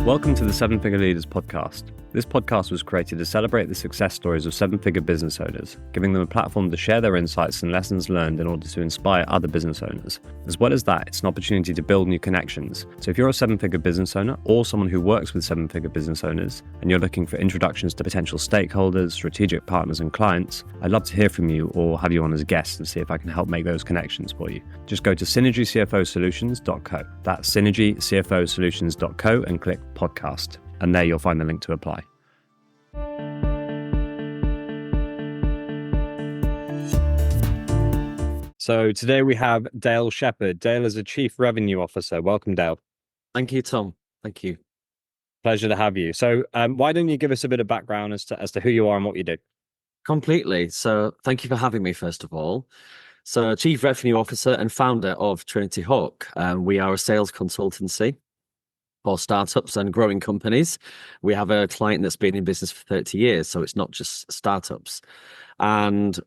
Welcome to the Seven Figure Leaders podcast. This podcast was created to celebrate the success stories of seven-figure business owners, giving them a platform to share their insights and lessons learned in order to inspire other business owners. As well as that, it's an opportunity to build new connections. So if you're a seven-figure business owner or someone who works with seven-figure business owners and you're looking for introductions to potential stakeholders, strategic partners and clients, I'd love to hear from you or have you on as a guest and see if I can help make those connections for you. Just go to synergycfosolutions.co. That's synergycfosolutions.co and click podcast. And there you'll find the link to apply. So today we have Dale Shephard. Dale is a Chief Revenue Officer. Welcome, Dale. Thank you, Tom. Thank you. Pleasure to have you. So why don't you give us a bit of background as to who you are and what you do? Completely. So thank you for having me, first of all. So Chief Revenue Officer and founder of Trinity Hawk. We are a sales consultancy for startups and growing companies. We have a client that's been in business for 30 years, so it's not just startups. And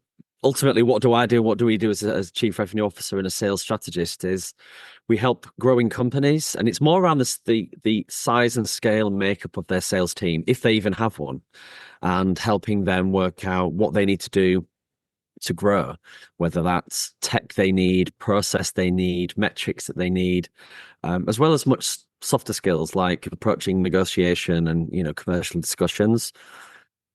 ultimately, what do I do? What do we do as Chief Revenue Officer and a sales strategist is we help growing companies, and it's more around the size and scale and makeup of their sales team, if they even have one, and helping them work out what they need to do to grow, whether that's tech they need, process they need, metrics that they need, as well as much softer skills like approaching negotiation and commercial discussions.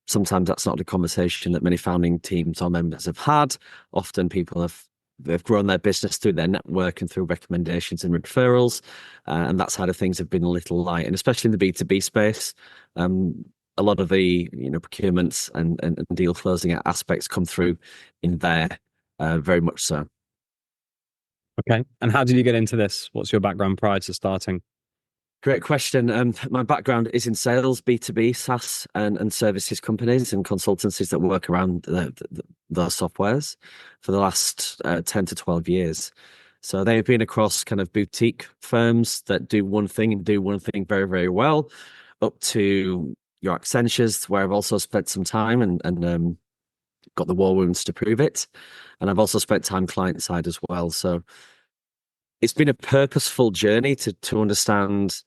Sometimes that's not the conversation that many founding teams or members have had. Often people they've grown their business through their network and through recommendations and referrals, and that side of things have been a little light. And especially in the B2B space, a lot of the procurements and deal closing aspects come through in there, very much so. Okay. And how did you get into this? What's your background prior to starting? Great question. My background is in sales, B2B SaaS and services companies and consultancies that work around those softwares for the last 10 to 12 years. So they've been across kind of boutique firms that do one thing and do one thing very, very well, up to your Accentures, where I've also spent some time and got the war wounds to prove it. And I've also spent time client side as well. So it's been a purposeful journey to understand,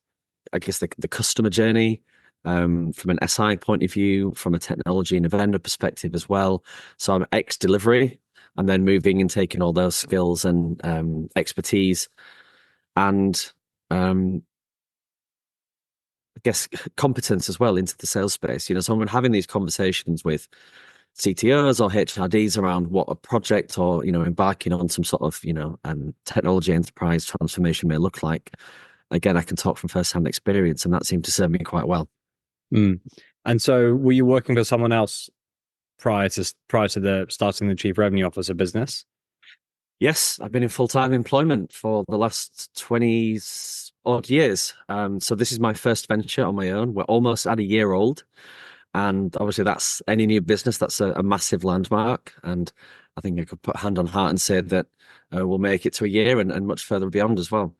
I guess, the customer journey from an SI point of view, from a technology and a vendor perspective as well. So I'm ex-delivery and then moving and taking all those skills and expertise and I guess competence as well into the sales space. So I'm having these conversations with CTOs or HRDs around what a project or embarking on some sort of technology enterprise transformation may look like. Again, I can talk from first-hand experience, and that seemed to serve me quite well. And so, were you working for someone else prior to starting the Chief Revenue Officer business? Yes, I've been in full-time employment for the last 20 odd years. So this is my first venture on my own. We're almost at a year old. And obviously that's any new business, that's a massive landmark. And I think I could put hand on heart and say that we'll make it to a year and much further beyond as well.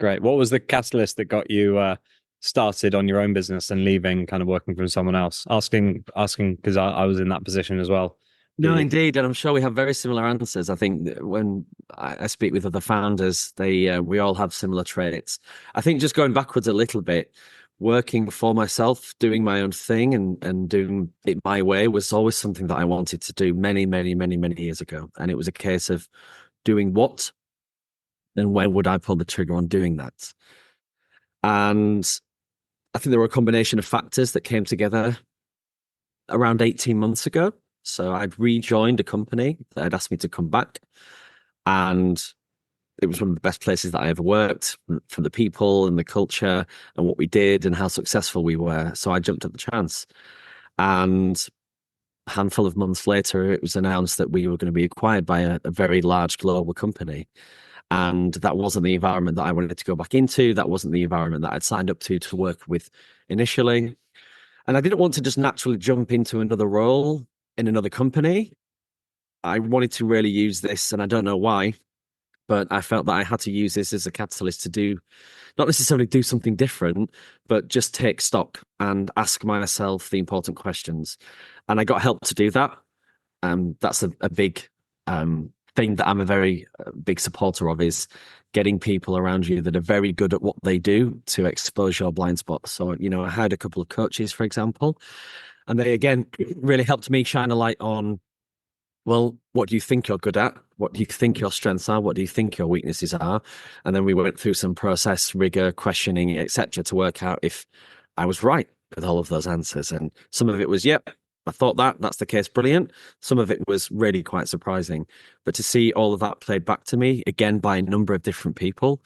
Great. What was the catalyst that got you started on your own business and leaving kind of working for someone else? Asking because I was in that position as well. No, indeed. And I'm sure we have very similar answers. I think that when I speak with other founders, we all have similar traits. I think just going backwards a little bit, working for myself, doing my own thing and doing it my way was always something that I wanted to do many, many, many, many years ago. And it was a case of doing what and when would I pull the trigger on doing that? And I think there were a combination of factors that came together around 18 months ago. So I'd rejoined a company that had asked me to come back, and it was one of the best places that I ever worked, for the people and the culture and what we did and how successful we were. So I jumped at the chance. And a handful of months later, it was announced that we were going to be acquired by a very large global company. And that wasn't the environment that I wanted to go back into. That wasn't the environment that I'd signed up to work with initially. And I didn't want to just naturally jump into another role in another company. I wanted to really use this, and I don't know why, but I felt that I had to use this as a catalyst to not necessarily do something different, but just take stock and ask myself the important questions. And I got help to do that. That's a big thing that I'm a very big supporter of is getting people around you that are very good at what they do to expose your blind spots. So, I had a couple of coaches, for example, and they, again, really helped me shine a light on, well, what do you think you're good at? What do you think your strengths are? What do you think your weaknesses are? And then we went through some process, rigor, questioning, etc., to work out if I was right with all of those answers. And some of it was, yep, I thought that's the case, brilliant. Some of it was really quite surprising. But to see all of that played back to me, again, by a number of different people,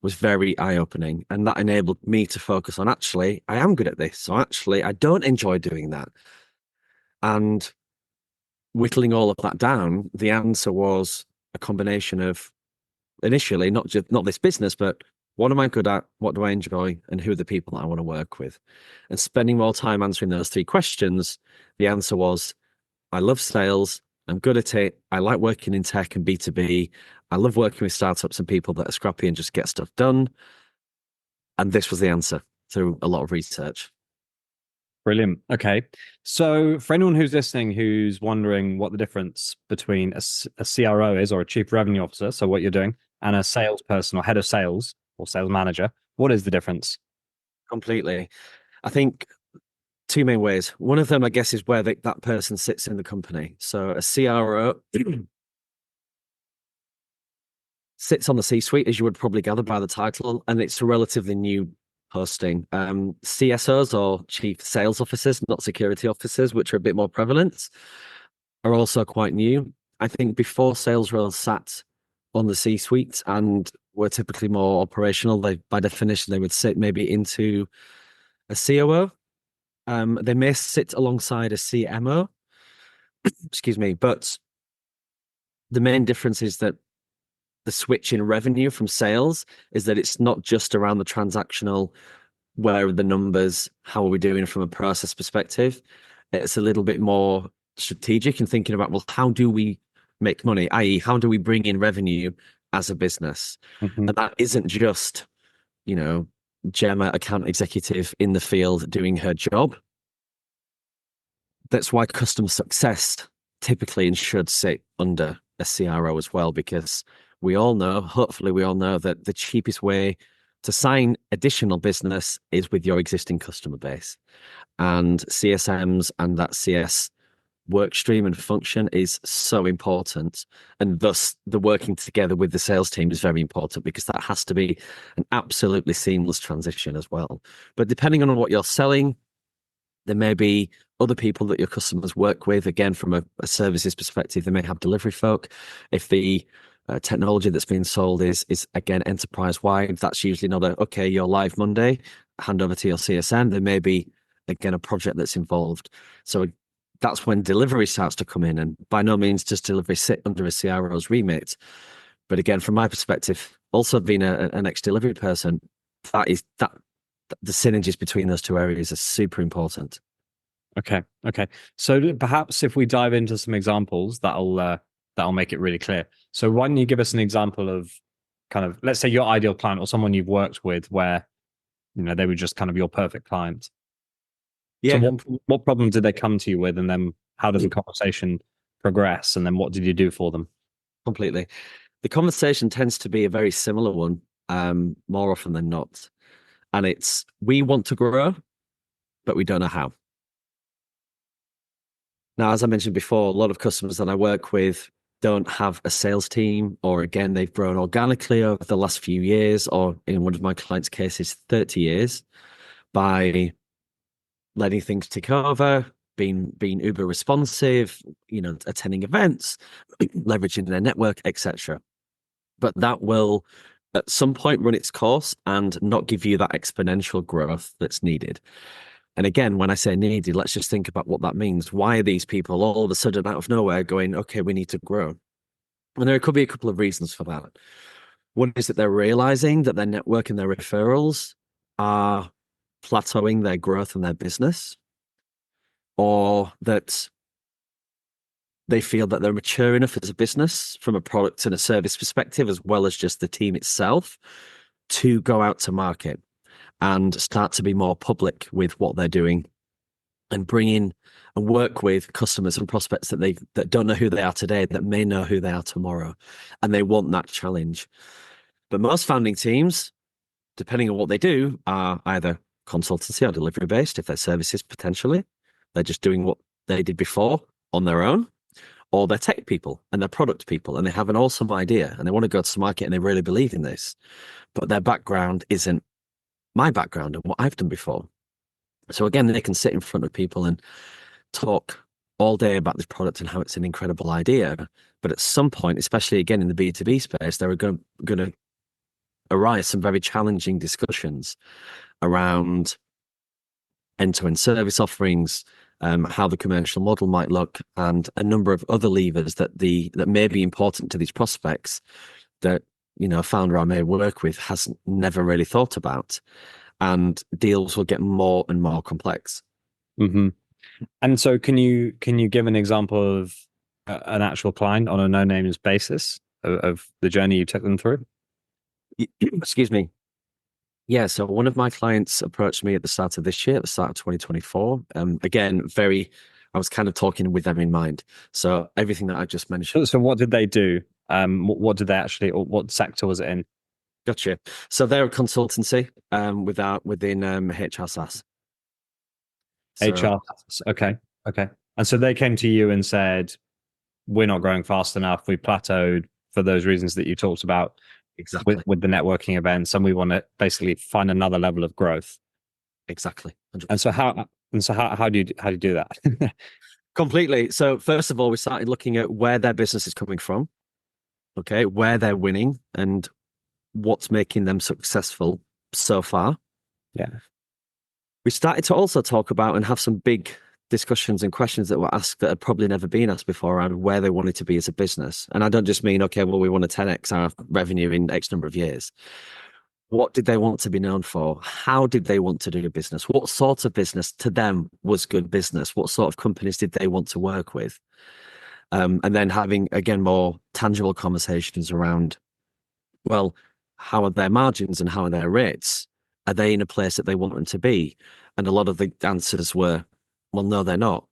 was very eye-opening. And that enabled me to focus on, actually, I am good at this. So actually, I don't enjoy doing that. And whittling all of that down, the answer was a combination of, initially, not this business, but what am I good at? What do I enjoy? And who are the people that I want to work with? And spending more time answering those three questions, the answer was, I love sales. I'm good at it. I like working in tech and B2B. I love working with startups and people that are scrappy and just get stuff done. And this was the answer through a lot of research. Brilliant. Okay. So for anyone who's listening, who's wondering what the difference between a CRO is, or a chief revenue officer, so what you're doing, and a salesperson or head of sales or sales manager, what is the difference? Completely. I think two main ways. One of them, I guess, is where that person sits in the company. So a CRO sits on the C-suite, as you would probably gather by the title, and it's a relatively new posting. CSOs, or chief sales officers, not security officers, which are a bit more prevalent, are also quite new. I think before, sales roles sat on the C-suite and were typically more operational. By definition, they would sit maybe into a COO. They may sit alongside a CMO, excuse me, but the main difference is that the switch in revenue from sales is that it's not just around the transactional, where are the numbers, how are we doing from a process perspective. It's a little bit more strategic and thinking about, well, how do we make money, i.e., how do we bring in revenue as a business? Mm-hmm. And that isn't just, Gemma, account executive in the field doing her job. That's why customer success typically and should sit under a CRO as well, because hopefully we all know that the cheapest way to sign additional business is with your existing customer base. And CSMs and that CS work stream and function is so important. And thus the working together with the sales team is very important, because that has to be an absolutely seamless transition as well. But depending on what you're selling, there may be other people that your customers work with. Again, from a services perspective, they may have delivery folk. If the technology that's being sold is again enterprise wide, that's usually not okay, you're live Monday, hand over to your CSM. There may be again a project that's involved. So that's when delivery starts to come in, and by no means does delivery sit under a CRO's remit. But again, from my perspective, also being an ex-delivery person, that the synergies between those two areas are super important. Okay. So perhaps if we dive into some examples, that'll make it really clear. So why don't you give us an example of kind of, let's say, your ideal client or someone you've worked with where, they were just kind of your perfect client. Yeah. So what problem did they come to you with, and then how does the conversation progress, and then what did you do for them? Completely. The conversation tends to be a very similar one, more often than not. And it's, we want to grow, but we don't know how. Now, as I mentioned before, a lot of customers that I work with don't have a sales team, or again, they've grown organically over the last few years, or in one of my clients' cases, 30 years, by letting things tick over, being uber responsive, attending events, leveraging their network, etc. But that will at some point run its course and not give you that exponential growth that's needed. And again, when I say needed, let's just think about what that means. Why are these people all of a sudden out of nowhere going, okay, we need to grow? And there could be a couple of reasons for that. One is that they're realizing that their network and their referrals are plateauing their growth and their business, or that they feel that they're mature enough as a business from a product and a service perspective, as well as just the team itself, to go out to market and start to be more public with what they're doing and bring in and work with customers and prospects that don't know who they are today, that may know who they are tomorrow, and they want that challenge. But most founding teams, depending on what they do, are either consultancy or delivery based. If they're services, potentially they're just doing what they did before on their own, or they're tech people and they're product people and they have an awesome idea and they want to go to market and they really believe in this, but their background isn't my background and what I've done before. So again, they can sit in front of people and talk all day about this product and how it's an incredible idea. But at some point, especially again in the B2B space, there are going to arise some very challenging discussions around end-to-end service offerings, how the commercial model might look, and a number of other levers that may be important to these prospects that a founder I may work with has never really thought about, and deals will get more and more complex. Mm-hmm. And so, can you give an example of an actual client on a no names basis of the journey you took them through? Excuse me. Yeah, so one of my clients approached me at the start of this year, at the start of 2024. Again, I was kind of talking with them in mind. So everything that I just mentioned. So what did they do? What did they actually, or what sector was it in? Gotcha. So they're a consultancy within HR SaaS. HR. Okay. And so they came to you and said, we're not growing fast enough. We plateaued for those reasons that you talked about. Exactly. With the networking events, and we want to basically find another level of growth. Exactly. 100%. And so how do you do that? Completely. So first of all, we started looking at where their business is coming from, okay, where they're winning and what's making them successful so far. Yeah. We started to also talk about and have some big discussions and questions that were asked that had probably never been asked before around where they wanted to be as a business. And I don't just mean, okay, well, we want to 10x our revenue in X number of years. What did they want to be known for? How did they want to do business? What sort of business to them was good business? What sort of companies did they want to work with? And then having, again, more tangible conversations around, well, how are their margins and how are their rates? Are they in a place that they want them to be? And a lot of the answers were, well, no, they're not.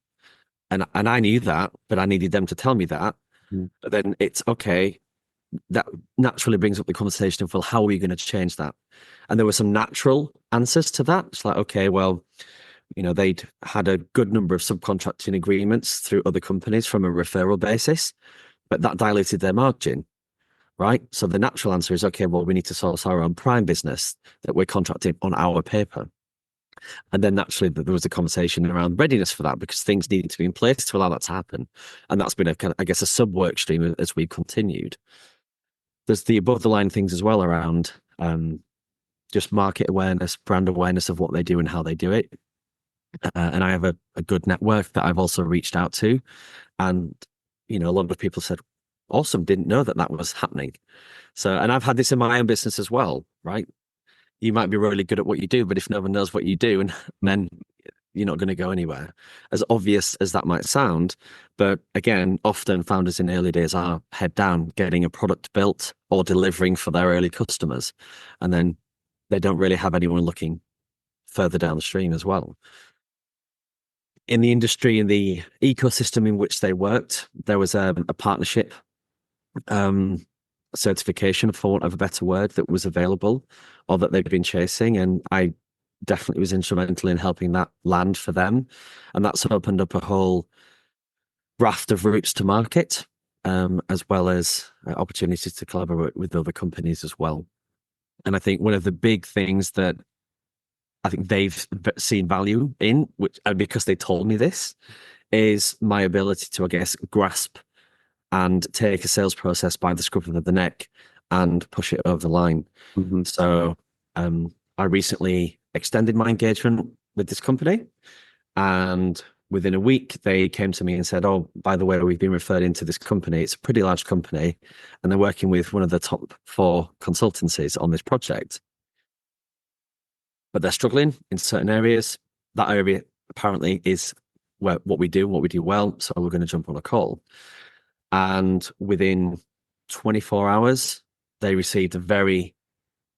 And I knew that, but I needed them to tell me that. But then it's okay. That naturally brings up the conversation of, well, how are we going to change that? And there were some natural answers to that. It's like, okay, well, they'd had a good number of subcontracting agreements through other companies from a referral basis, but that diluted their margin, right? So the natural answer is, okay, well, we need to source our own prime business that we're contracting on our paper. And then naturally there was a conversation around readiness for that, because things needed to be in place to allow that to happen. And that's been a kind of, I guess, a sub work stream as we've continued. There's the above the line things as well around just market awareness, brand awareness of what they do and how they do it. And I have a good network that I've also reached out to. And, a lot of people said, awesome, didn't know that was happening. So, and I've had this in my own business as well, right? You might be really good at what you do, but if no one knows what you do, and then you're not going to go anywhere. As obvious as that might sound, but again, often founders in the early days are head down getting a product built or delivering for their early customers, and then they don't really have anyone looking further down the stream as well. In the industry, in the ecosystem in which they worked, there was a partnership certification, for want of a better word, that was available or that they'd been chasing, and I definitely was instrumental in helping that land for them. And that's opened up a whole raft of routes to market, as well as opportunities to collaborate with other companies as well. And I think one of the big things that I think they've seen value in, which, and because they told me this, is my ability to, I guess, grasp and take a sales process by the scruff of the neck and push it over the line. Mm-hmm. So I recently extended my engagement with this company, and within a week they came to me and said, oh, by the way, we've been referred into this company. It's a pretty large company and they're working with one of the top 4 consultancies on this project, but they're struggling in certain areas. That area apparently is what we do well. So we're going to jump on a call. And within 24 hours, they received a very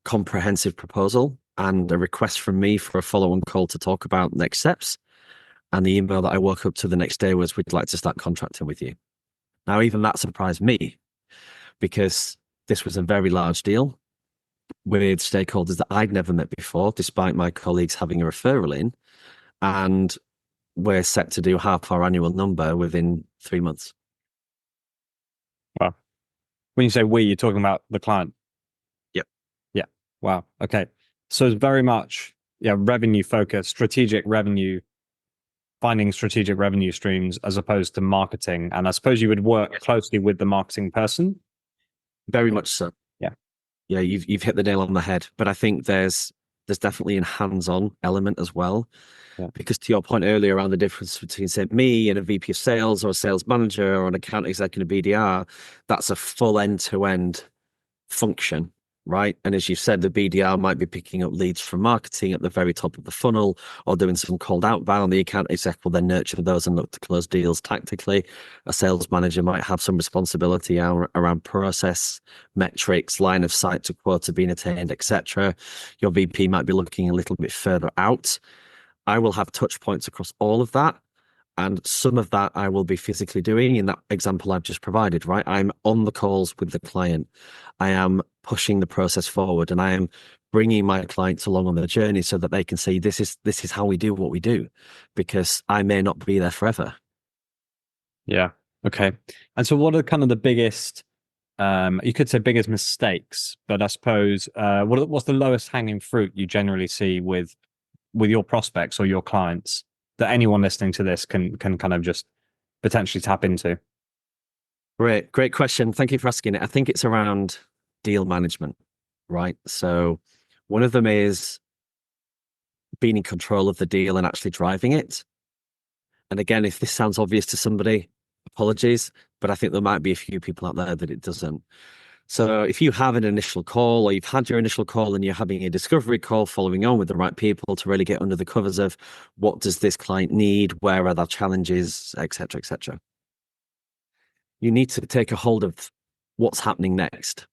comprehensive proposal and a request from me for a follow-on call to talk about next steps. And the email that I woke up to the next day was, we'd like to start contracting with you. Now, even that surprised me because this was a very large deal with stakeholders that I'd never met before, despite my colleagues having a referral in. And we're set to do half our annual number within 3 months. Wow. When you say we, you're talking about the client. Yep. Yeah. Wow. Okay. So it's very much, revenue focused, strategic revenue, finding strategic revenue streams as opposed to marketing. And I suppose you would work closely with the marketing person. Very much so. Yeah. Yeah, you've hit the nail on the head. But I think there's definitely a hands-on element as well. Yeah. Because to your point earlier around the difference between, say, me and a VP of sales or a sales manager or an account executive BDR, that's a full end-to-end function, right? And as you said, the BDR might be picking up leads from marketing at the very top of the funnel or doing some cold outbound. The account exec will then nurture those and look to close deals tactically. A sales manager might have some responsibility around process, metrics, line of sight to quota being attained, etc. Your VP might be looking a little bit further out. I will have touch points across all of that. And some of that I will be physically doing in that example I've just provided, right? I'm on the calls with the client. I am pushing the process forward and I am bringing my clients along on the journey so that they can see this is how we do what we do, because I may not be there forever. Yeah. Okay. And so what are kind of the biggest, you could say biggest mistakes, but I suppose, what's the lowest hanging fruit you generally see with your prospects or your clients that anyone listening to this can kind of just potentially tap into? Great question. Thank you for asking it. I think it's around deal management, right? So one of them is being in control of the deal and actually driving it. And again, if this sounds obvious to somebody, apologies, but I think there might be a few people out there that it doesn't. So if you have an initial call or you've had your initial call and you're having a discovery call following on with the right people to really get under the covers of what does this client need, where are their challenges, etc., etc. You need to take a hold of what's happening next.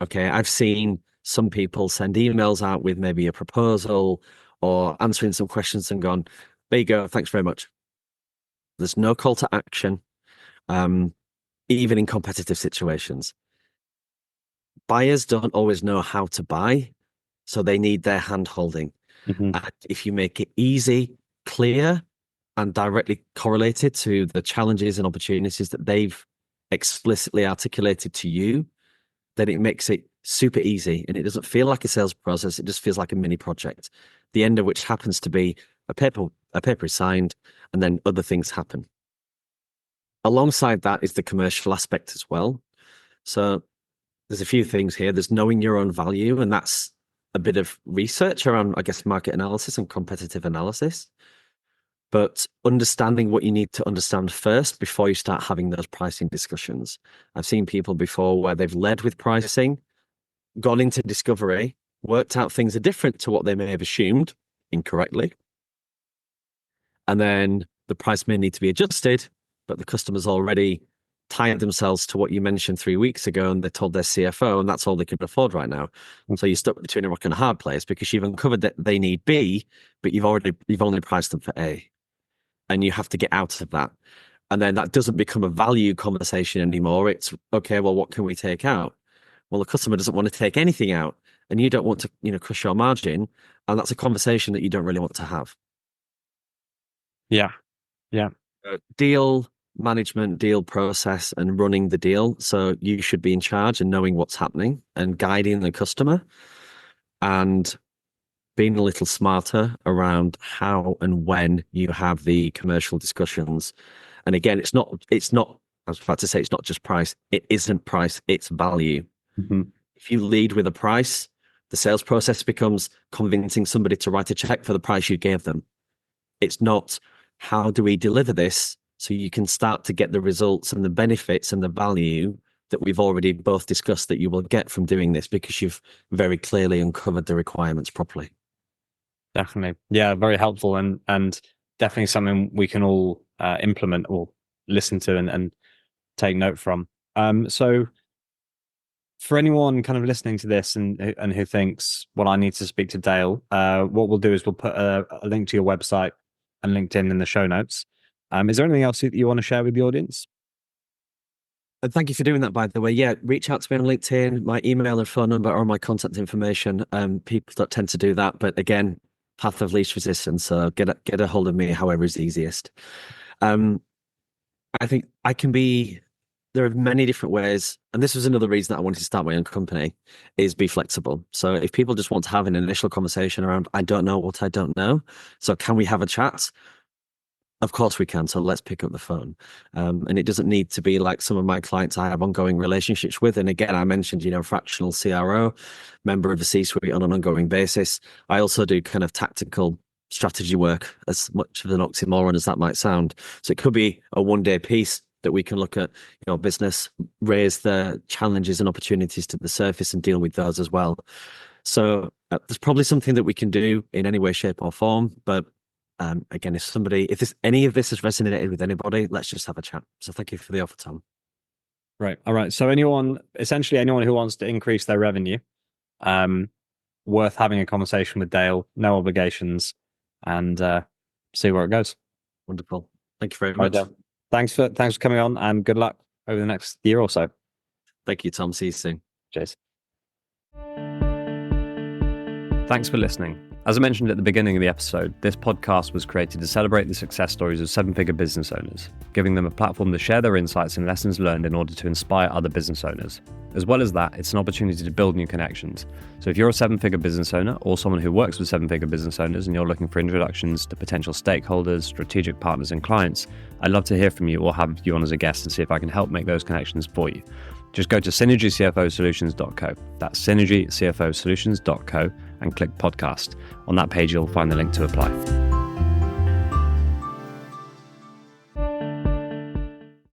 Okay, I've seen some people send emails out with maybe a proposal or answering some questions and gone, there you go, thanks very much. There's no call to action, even in competitive situations. Buyers don't always know how to buy, so they need their hand holding. Mm-hmm. And if you make it easy, clear, and directly correlated to the challenges and opportunities that they've explicitly articulated to you, then it makes it super easy. And it doesn't feel like a sales process. It just feels like a mini project, the end of which happens to be a paper is signed, and then other things happen. Alongside that is the commercial aspect as well. So there's a few things here. There's knowing your own value, and that's a bit of research around, I guess, market analysis and competitive analysis. But understanding what you need to understand first before you start having those pricing discussions. I've seen people before where they've led with pricing, gone into discovery, worked out things are different to what they may have assumed incorrectly. And then the price may need to be adjusted, but the customer's already tied themselves to what you mentioned 3 weeks ago, and they told their CFO, and that's all they can afford right now. So you're stuck between a rock and a hard place because you've uncovered that they need B, but you've only priced them for A, and you have to get out of that. And then that doesn't become a value conversation anymore. It's okay, well, what can we take out? Well, the customer doesn't want to take anything out, and you don't want to, crush your margin, and that's a conversation that you don't really want to have. Yeah. Deal management, deal process, and running the deal. So you should be in charge and knowing what's happening and guiding the customer and being a little smarter around how and when you have the commercial discussions. And again, it's not, I was about to say, it's not just price. It isn't price, it's value. Mm-hmm. If you lead with a price, the sales process becomes convincing somebody to write a check for the price you gave them. It's not, how do we deliver this so you can start to get the results and the benefits and the value that we've already both discussed that you will get from doing this, because you've very clearly uncovered the requirements properly. Definitely. Yeah, very helpful and definitely something we can all implement or listen to and take note from. So for anyone kind of listening to this and who thinks, well, I need to speak to Dale, what we'll do is we'll put a link to your website and LinkedIn in the show notes. Is there anything else that you want to share with the audience? Thank you for doing that, by the way. Yeah, reach out to me on LinkedIn, my email and phone number or my contact information. People don't tend to do that, but again, path of least resistance. So get a hold of me however is easiest. I think there are many different ways, and this was another reason that I wanted to start my own company, is be flexible. So if people just want to have an initial conversation around, I don't know what I don't know, so can we have a chat? Of course we can. So let's pick up the phone. And it doesn't need to be like some of my clients I have ongoing relationships with. And again, I mentioned, fractional CRO, member of the C-suite on an ongoing basis. I also do kind of tactical strategy work, as much of an oxymoron as that might sound. So it could be a one-day piece that we can look at, business, raise the challenges and opportunities to the surface and deal with those as well. So there's probably something that we can do in any way, shape or form. But again, if any of this has resonated with anybody, let's just have a chat. So thank you for the offer, Tom. Right. All right. So essentially anyone who wants to increase their revenue, worth having a conversation with Dale, no obligations, and see where it goes. Wonderful. Thank you very much. Right, thanks for coming on, and good luck over the next year or so. Thank you, Tom. See you soon. Cheers. Thanks for listening. As I mentioned at the beginning of the episode, this podcast was created to celebrate the success stories of seven-figure business owners, giving them a platform to share their insights and lessons learned in order to inspire other business owners. As well as that, it's an opportunity to build new connections. So if you're a seven-figure business owner or someone who works with seven-figure business owners and you're looking for introductions to potential stakeholders, strategic partners and clients, I'd love to hear from you or have you on as a guest and see if I can help make those connections for you. Just go to synergycfosolutions.co. That's synergycfosolutions.co and click podcast. On that page, you'll find the link to apply.